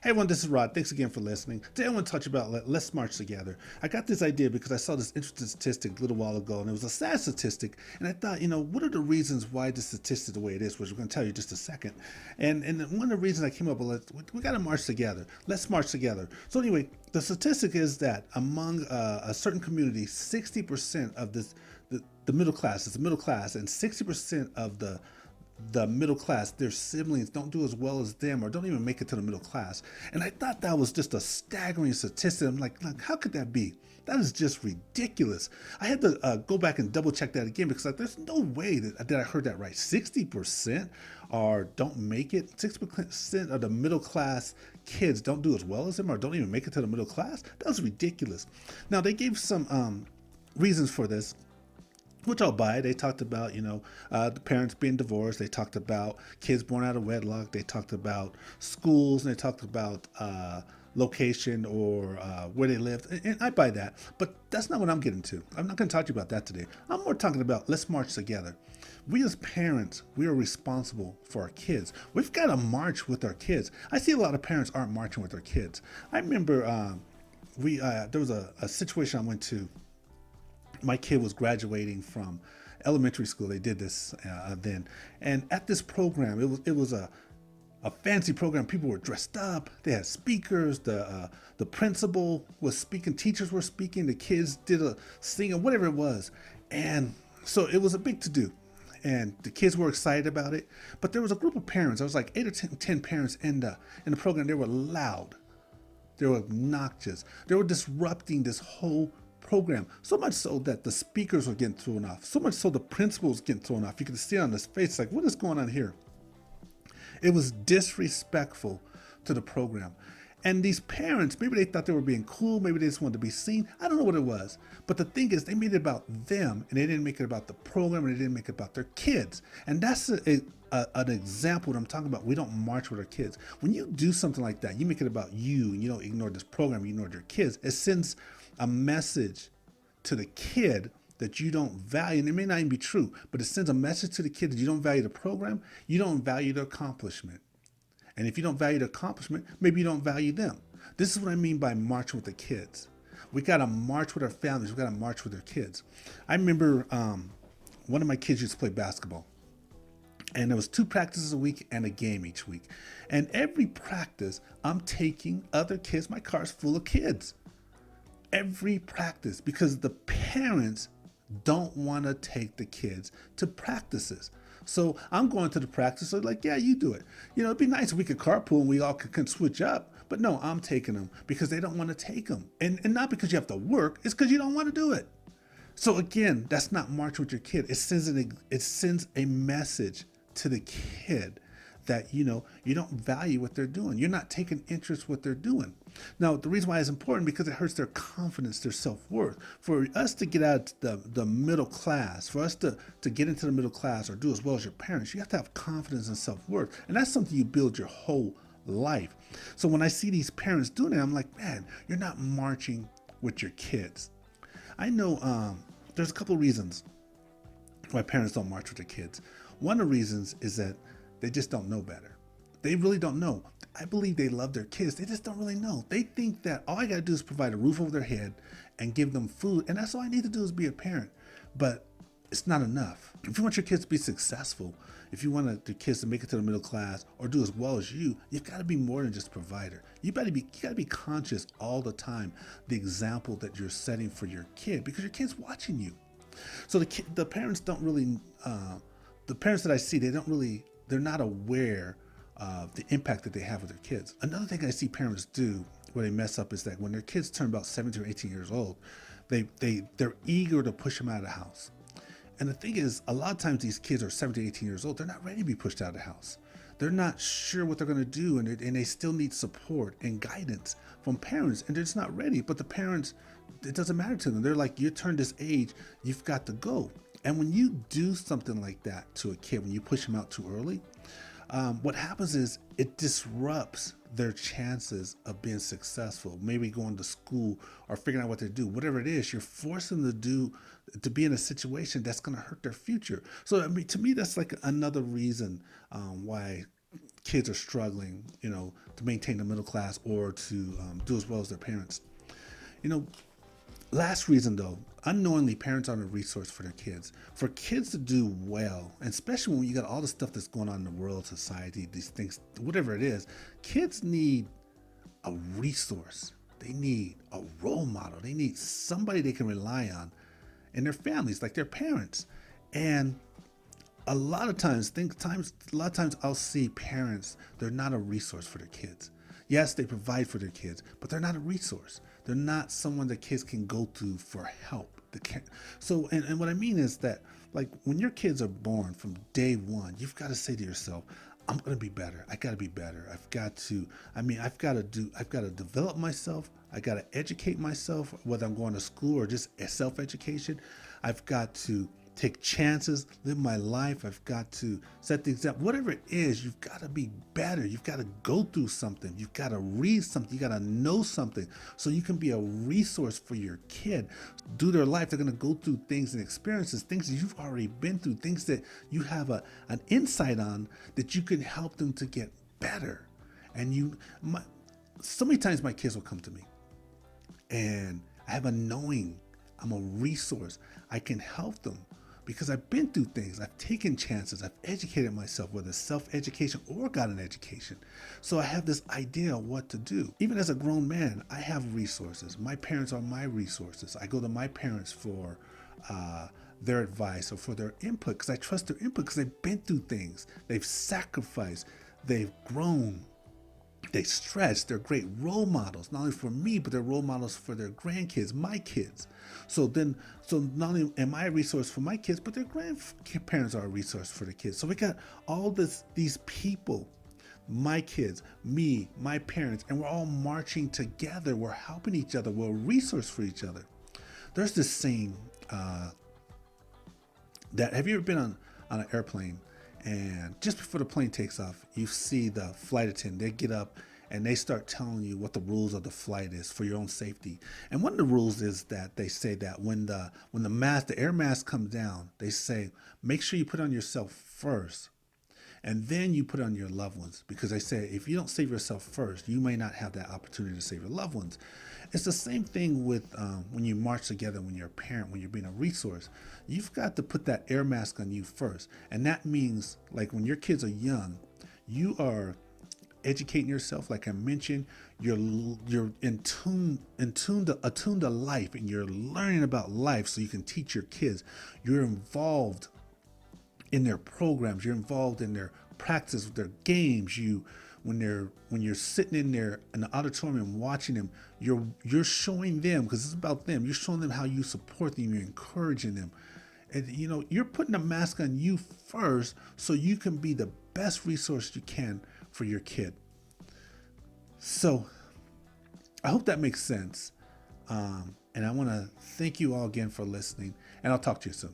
Hey everyone, this is Rod. Thanks again for listening. Today I want to talk about Let's March Together. I got this idea because I saw this interesting statistic a little while ago, and it was a sad statistic. And I thought, what are the reasons why this statistic is the way it is, which we're going to tell you in just a second. And one of the reasons I came up with, we got to march together. Let's march together. So anyway, the statistic is that among a certain community, 60% of the middle class is the middle class, and 60% of the middle class, their siblings don't do as well as them or don't even make it to the middle class. And I thought that was just a staggering statistic. I'm like how could that be? That is just ridiculous. I had to go back and double check that again because there's no way that I heard that right. 60% are don't make it. 60% of the middle class kids don't do as well as them or don't even make it to the middle class. That was ridiculous. Now they gave some reasons for this, which I'll buy. They talked about, the parents being divorced. They talked about kids born out of wedlock. They talked about schools, and they talked about location or where they lived. And I buy that. But that's not what I'm getting to. I'm not going to talk to you about that today. I'm more talking about let's march together. We as parents, we are responsible for our kids. We've got to march with our kids. I see a lot of parents aren't marching with their kids. I remember there was a situation I went to. My kid was graduating from elementary school. They did this then, and at this program, it was a fancy program. People were dressed up. They had speakers. The principal was speaking. Teachers were speaking. The kids did a singing, whatever it was, and so it was a big to do. And the kids were excited about it. But there was a group of parents. There was like 8 or 10 parents in the program. They were loud. They were obnoxious. They were disrupting this whole program, so much so that the speakers were getting thrown off, so much so the principal was getting thrown off. You could see on his face, like, what is going on here? It was disrespectful to the program. And these parents, maybe they thought they were being cool, maybe they just wanted to be seen. I don't know what it was. But the thing is, they made it about them, and they didn't make it about the program, and they didn't make it about their kids. And that's an example that I'm talking about. We don't march with our kids. When you do something like that, you make it about you, and you don't ignore this program, you ignore your kids. It sends a message to the kid that you don't value, and it may not even be true, but it sends a message to the kid that you don't value the program, you don't value the accomplishment. And if you don't value the accomplishment, maybe you don't value them. This is what I mean by marching with the kids. We got to march with our families. We got to march with our kids. I remember one of my kids used to play basketball. And there was 2 practices a week and a game each week. And every practice, I'm taking other kids. My car's full of kids. Every practice, because the parents don't want to take the kids to practices. So I'm going to the practice. So like, yeah, you do it. It'd be nice if we could carpool and we all could switch up. But no, I'm taking them because they don't want to take them. And not because you have to work. It's because you don't want to do it. So again, that's not march with your kid. It sends a message to the kid that you don't value what they're doing. You're not taking interest in what they're doing. Now, the reason why it's important because it hurts their confidence, their self-worth. For us to get out the middle class, for us to get into the middle class or do as well as your parents, you have to have confidence and self-worth. And that's something you build your whole life. So when I see these parents doing it, I'm like, man, you're not marching with your kids. I know there's a couple reasons why parents don't march with their kids. One of the reasons is that they just don't know better. They really don't know. I believe they love their kids. They just don't really know. They think that all I got to do is provide a roof over their head and give them food. And that's all I need to do is be a parent. But it's not enough. If you want your kids to be successful, if you want your kids to make it to the middle class or do as well as you've got to be more than just a provider. You got to be conscious all the time, the example that you're setting for your kid because your kid's watching you. So the parents don't really, the parents that I see, they're not aware of the impact that they have with their kids. Another thing I see parents do where they mess up is that when their kids turn about 17 or 18 years old, they're eager to push them out of the house. And the thing is, a lot of times these kids are 17, 18 years old, they're not ready to be pushed out of the house. They're not sure what they're going to do, and they still need support and guidance from parents, and they're just not ready. But the parents, it doesn't matter to them. They're like, you turned this age, you've got to go. And when you do something like that to a kid, when you push them out too early, what happens is it disrupts their chances of being successful, maybe going to school or figuring out what to do. Whatever it is, you're forcing them to be in a situation that's going to hurt their future. So I mean, to me, that's like another reason why kids are struggling, to maintain the middle class or to do as well as their parents. You know, Last reason though, unknowingly parents aren't a resource for their kids. For kids to do well, and especially when you got all the stuff that's going on in the world, society, these things, whatever it is, kids need a resource. They need a role model. They need somebody they can rely on in their families, like their parents. And a lot of times, I'll see parents, they're not a resource for their kids. Yes, they provide for their kids, but they're not a resource. They're not someone that kids can go to for help. And what I mean is that, like, when your kids are born from day one, you've got to say to yourself, I'm going to be better. I got to be better. I've got to develop myself. I got to educate myself, whether I'm going to school or just self-education. I've got to take chances, live my life. I've got to set the example. Whatever it is, you've got to be better. You've got to go through something. You've got to read something. You got to know something so you can be a resource for your kid. Through their life, they're going to go through things and experiences, things that you've already been through, things that you have an insight on that you can help them to get better. And so many times my kids will come to me and I have a knowing. I'm a resource. I can help them because I've been through things. I've taken chances. I've educated myself, whether it's self-education or got an education. So I have this idea of what to do. Even as a grown man, I have resources. My parents are my resources. I go to my parents for their advice or for their input because I trust their input because they've been through things. They've sacrificed. They've grown. They stretch. They're great role models, not only for me, but they're role models for their grandkids, my kids. So not only am I a resource for my kids, but their grandparents are a resource for the kids. So we got all these people, my kids, me, my parents, and we're all marching together. We're helping each other. We're a resource for each other. There's this saying that, have you ever been on an airplane? And just before the plane takes off, you see the flight attendant, they get up and they start telling you what the rules of the flight is for your own safety. And one of the rules is that they say that when the air mask comes down, they say, make sure you put on yourself first and then you put on your loved ones. Because they say, if you don't save yourself first, you may not have that opportunity to save your loved ones. It's the same thing with when you march together, when you're a parent, when you're being a resource. You've got to put that air mask on you first. And that means, like, when your kids are young, you are educating yourself. Like I mentioned, you're attuned to life, and you're learning about life so you can teach your kids. You're involved in their programs. You're involved in their practice, their games. When you're sitting in there in the auditorium watching them, you're showing them, because it's about them. You're showing them how you support them. You're encouraging them. And you're putting a mask on you first so you can be the best resource you can for your kid. So I hope that makes sense. And I want to thank you all again for listening, and I'll talk to you soon.